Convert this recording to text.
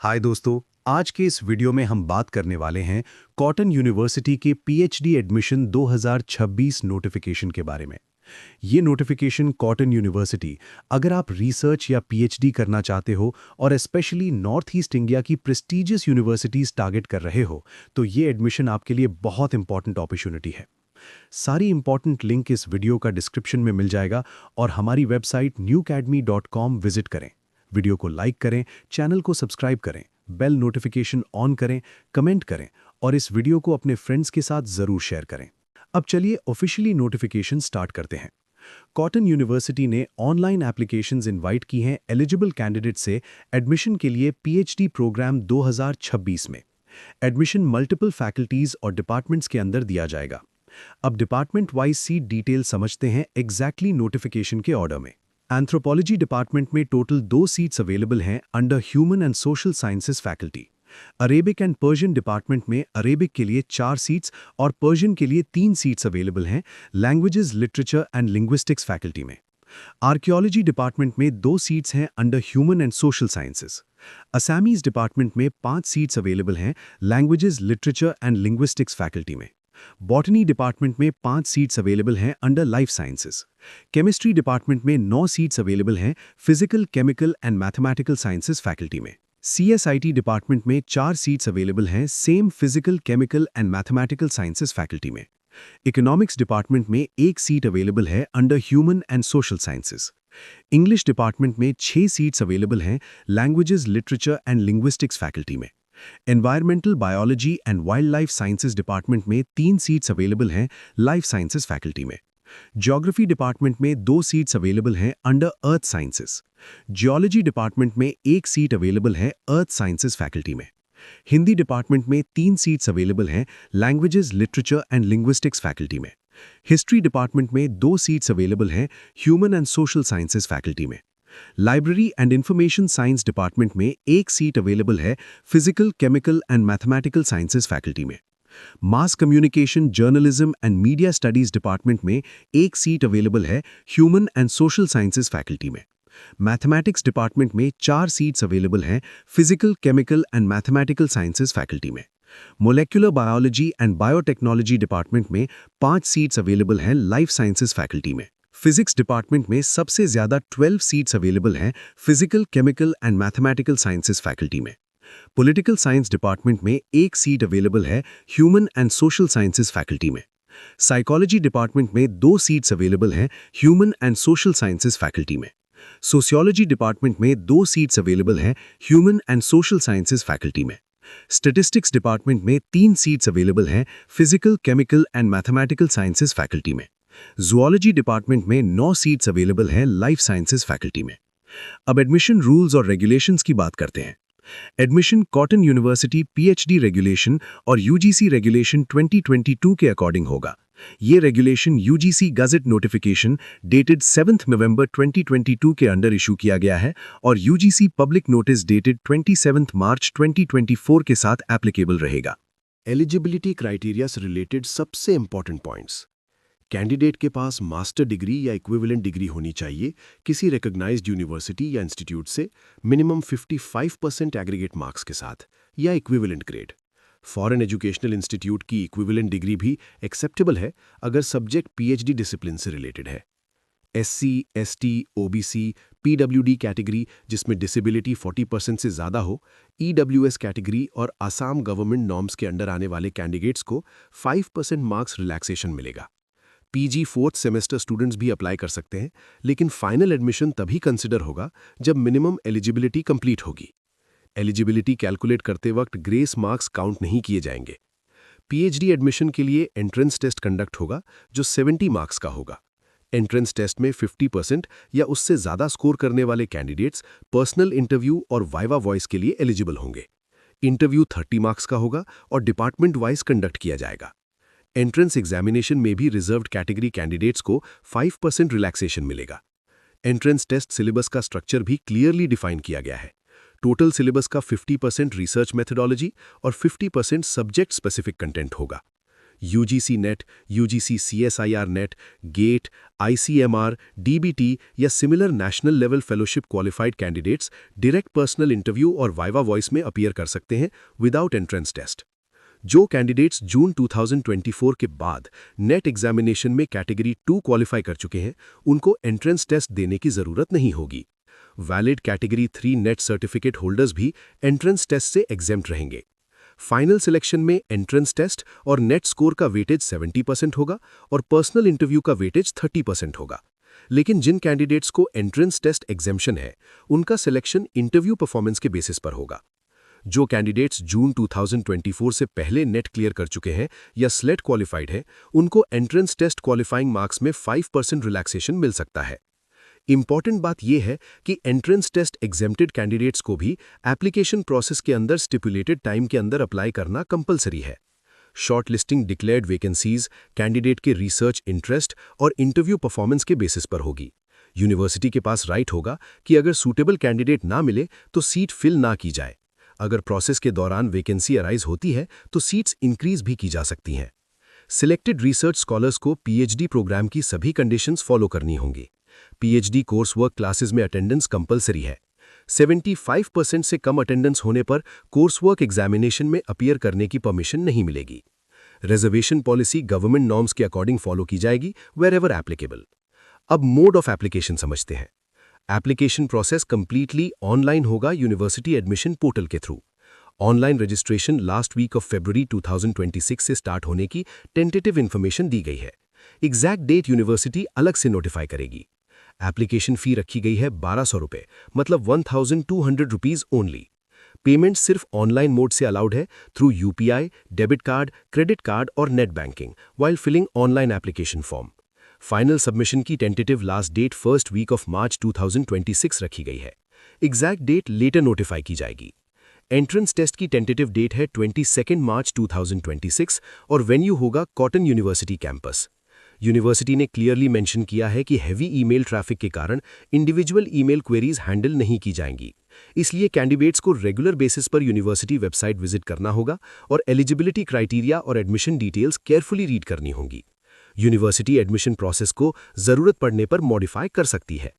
हाय दोस्तों, आज के इस वीडियो में हम बात करने वाले हैं कॉटन यूनिवर्सिटी के पीएचडी एडमिशन 2026 नोटिफिकेशन के बारे में। ये नोटिफिकेशन कॉटन यूनिवर्सिटी, अगर आप रिसर्च या पीएचडी करना चाहते हो और स्पेशली नॉर्थ ईस्ट इंडिया की प्रेस्टीजियस यूनिवर्सिटीज टारगेट कर रहे हो, तो ये एडमिशन आपके लिए बहुत इंपॉर्टेंट अपॉर्चुनिटी है। सारी इंपॉर्टेंट लिंक इस वीडियो का डिस्क्रिप्शन में मिल जाएगा और हमारी वेबसाइट newacademy.com विजिट करें। वीडियो को लाइक करें, चैनल को सब्सक्राइब करें, बेल नोटिफिकेशन ऑन करें, कमेंट करें और इस वीडियो को अपने फ्रेंड्स के साथ जरूर शेयर करें। अब चलिए ऑफिशियली नोटिफिकेशन स्टार्ट करते हैं। कॉटन यूनिवर्सिटी ने ऑनलाइन एप्लीकेशंस इनवाइट की हैं एलिजिबल कैंडिडेट से एडमिशन के लिए पीएचडी प्रोग्राम 2026 में। एडमिशन मल्टीपल फैकल्टीज और डिपार्टमेंट्स के अंदर दिया जाएगा। अब डिपार्टमेंट वाइज सीट डिटेल समझते हैं एग्जैक्टली नोटिफिकेशन के ऑर्डर में। एंथ्रोपोलॉजी डिपार्टमेंट में टोटल 2 सीट्स अवेलेबल हैं under human and social sciences faculty. Arabic and Persian department में अरेबिक के लिए 4 सीट्स और पर्शियन के लिए 3 सीट्स अवेलेबल हैं languages, literature and linguistics faculty में। आर्कियोलॉजी डिपार्टमेंट में 2 सीट्स हैं under human and social sciences. Assamese department में 5 सीट्स अवेलेबल हैं languages, literature and linguistics faculty में। बॉटनी डिपार्टमेंट में 5 सीट्स अवेलेबल हैं under life sciences. Chemistry department में 9 seats available हैं physical, chemical and mathematical sciences faculty में। CSIT department में 4 seats available हैं same physical, chemical and mathematical sciences faculty में। Economics department में 1 सीट अवेलेबल है under human and social sciences. English department में 6 seats available हैं languages, literature and linguistics faculty में। Environmental biology and wild life sciences department में 3 seats available हैं life sciences faculty में। Geography department में 2 seats available हैं under अर्थ sciences. Geology department में 1 seat available है अर्थ साइंसेज फैकल्टी में। हिंदी डिपार्टमेंट में 3 सीट्स अवेलेबल हैं languages, literature and linguistics faculty में। हिस्ट्री डिपार्टमेंट में 2 सीट्स अवेलेबल हैं human and social sciences faculty में। Library and information science department में 1 सीट अवेलेबल है physical, chemical and mathematical sciences faculty में। Mass communication, journalism and media studies department में 1 seat available है human and social sciences faculty में। Mathematics department में 4 seats available हैं physical, chemical and mathematical sciences faculty में। Molecular biology and biotechnology department में 5 seats available हैं life sciences faculty में। Physics department में सबसे ज्यादा 12 सीट्स अवेलेबल हैं physical, chemical and mathematical sciences faculty में। पॉलिटिकल साइंस डिपार्टमेंट में 1 सीट अवेलेबल है human and social sciences faculty में। साइकोलॉजी डिपार्टमेंट में 2 सीट्स अवेलेबल हैं human and social sciences faculty में। सोशियोलॉजी डिपार्टमेंट में 2 सीट्स अवेलेबल हैं human and social sciences faculty में। स्टैटिस्टिक्स डिपार्टमेंट में 3 सीट्स अवेलेबल हैं physical, chemical and mathematical sciences faculty में। ज़ूलॉजी डिपार्टमेंट में 9 सीट्स अवेलेबल हैं लाइफ साइंसेज फैकल्टी में। अब एडमिशन रूल्स और रेगुलेशंस की बात करते हैं। Admission cotton university PhD regulation और यूजीसी रेगुलेशन 2022 के अकॉर्डिंग होगा। ये regulation UGC gazette notification dated 7 नवंबर 2022 के अंडर इशू किया गया है और यूजीसी पब्लिक नोटिस डेटेड 27 मार्च 2024 के साथ एप्लीकेबल रहेगा। एलिजिबिलिटी क्राइटेरिया से रिलेटेड सबसे इंपॉर्टेंट पॉइंट्स। कैंडिडेट के पास मास्टर डिग्री या इक्विवेलेंट डिग्री होनी चाहिए किसी रिकॉग्नाइज्ड यूनिवर्सिटी या इंस्टीट्यूट से मिनिमम 55% एग्रीगेट मार्क्स के साथ या equivalent grade. Foreign educational institute की इक्विवेलेंट डिग्री भी एक्सेप्टेबल है अगर सब्जेक्ट पीएचडी डिसिप्लिन से रिलेटेड है। SC, ST, OBC, PWD category जिसमें डिसेबिलिटी 40% से ज़्यादा हो, ईडब्ल्यूएस कैटेगरी और आसाम गवर्नमेंट नॉर्म्स के अंडर आने वाले कैंडिडेट्स को 5% मार्क्स रिलैक्सेशन मिलेगा। पीजी 4th सेमेस्टर स्टूडेंट्स भी अप्लाई कर सकते हैं, लेकिन फाइनल एडमिशन तभी कंसिडर होगा जब मिनिमम एलिजिबिलिटी कंप्लीट होगी। एलिजिबिलिटी कैलकुलेट करते वक्त ग्रेस मार्क्स काउंट नहीं किए जाएंगे। पीएचडी एडमिशन के लिए एंट्रेंस टेस्ट कंडक्ट होगा जो 70 मार्क्स का होगा। एंट्रेंस टेस्ट में 50% या उससे ज़्यादा स्कोर करने वाले कैंडिडेट्स पर्सनल इंटरव्यू और वाइवा वॉइस के लिए एलिजिबल होंगे। इंटरव्यू 30 मार्क्स का होगा और डिपार्टमेंट वाइज कंडक्ट किया जाएगा। एंट्रेंस एग्जामिनेशन में भी रिजर्व्ड कैटेगरी कैंडिडेट्स को 5% रिलैक्सेशन मिलेगा। एंट्रेंस टेस्ट सिलेबस का स्ट्रक्चर भी क्लियरली डिफाइन किया गया है। टोटल सिलेबस का 50% रिसर्च मेथोडोलॉजी और 50% सब्जेक्ट स्पेसिफिक कंटेंट होगा। UGC NET, UGC CSIR NET, GATE, ICMR, DBT या similar national level fellowship qualified candidates direct personal interview और वाइवा वॉइस में अपीयर कर सकते हैं विदाउट एंट्रेंस टेस्ट। जो कैंडिडेट्स जून 2024 के बाद नेट एग्जामिनेशन में कैटेगरी 2 क्वालिफाई कर चुके हैं, उनको एंट्रेंस टेस्ट देने की जरूरत नहीं होगी। Valid category 3 net certificate holders भी एंट्रेंस टेस्ट से एग्जेम्प्ट रहेंगे। फाइनल सिलेक्शन में एंट्रेंस टेस्ट और नेट स्कोर का वेटेज 70% होगा और पर्सनल इंटरव्यू का वेटेज 30% होगा। लेकिन जिन कैंडिडेट्स को एंट्रेंस टेस्ट एग्जेम्पशन है, उनका सिलेक्शन इंटरव्यू परफॉर्मेंस के बेसिस पर होगा। जो कैंडिडेट्स जून 2024 से पहले नेट क्लियर कर चुके हैं या स्लेट क्वालिफाइड हैं, उनको एंट्रेंस टेस्ट क्वालिफाइंग मार्क्स में 5% रिलैक्सेशन मिल सकता है। इंपॉर्टेंट बात यह है कि एंट्रेंस टेस्ट एग्जेम्प्टेड कैंडिडेट्स को भी एप्लीकेशन प्रोसेस के अंदर स्टिपुलेटेड टाइम के अंदर अप्लाई करना कंपलसरी है। Short listing declared vacancies candidate के रिसर्च इंटरेस्ट और इंटरव्यू परफॉर्मेंस के बेसिस पर होगी। यूनिवर्सिटी के पास राइट होगा कि अगर सूटेबल कैंडिडेट ना मिले तो सीट फिल ना की जाए। अगर प्रोसेस के दौरान वैकेंसी अराइज होती है तो सीट्स इंक्रीज भी की जा सकती हैं। सिलेक्टेड रिसर्च स्कॉलर्स को पीएचडी प्रोग्राम की सभी कंडीशंस फॉलो करनी होंगी। पीएचडी कोर्स वर्क क्लासेस में अटेंडेंस कंपलसरी है। 75% से कम अटेंडेंस होने पर कोर्स वर्क एग्जामिनेशन में अपीयर करने की परमिशन नहीं मिलेगी। रिजर्वेशन पॉलिसी गवर्नमेंट नॉर्म्स के अकॉर्डिंग फॉलो की जाएगी वेरेवर एप्लीकेबल। अब मोड ऑफ एप्लीकेशन समझते हैं। एप्लीकेशन प्रोसेस कंप्लीटली ऑनलाइन होगा यूनिवर्सिटी एडमिशन पोर्टल के through. Online registration last week of February 2026 से स्टार्ट होने की टेंटेटिव इन्फॉर्मेशन दी गई है। एग्जैक्ट डेट यूनिवर्सिटी अलग से नोटिफाई करेगी। एप्लीकेशन फी रखी गई है 1200 रुपये, मतलब 1200 रुपीज ओनली। पेमेंट सिर्फ ऑनलाइन मोड से अलाउड है through UPI, debit card, credit card और net banking while filling online application form. Final submission की tentative last date first week of March 2026 रखी गई है। एग्जैक्ट डेट लेटर नोटिफाई की जाएगी। एंट्रेंस टेस्ट की टेंटेटिव डेट है 22 मार्च 2026 और वेन्यू होगा कॉटन यूनिवर्सिटी कैंपस। यूनिवर्सिटी ने क्लियरली मेंशन किया है कि हैवी ईमेल ट्रैफिक के कारण इंडिविजुअल ईमेल क्वेरीज हैंडल नहीं की जाएंगी। इसलिए कैंडिडेट्स को रेगुलर बेसिस पर यूनिवर्सिटी वेबसाइट विजिट करना होगा और एलिजिबिलिटी क्राइटेरिया और एडमिशन डिटेल्स केयरफुली रीड करनी होंगी। यूनिवर्सिटी एडमिशन प्रोसेस को जरूरत पड़ने पर मॉडिफाई कर सकती है।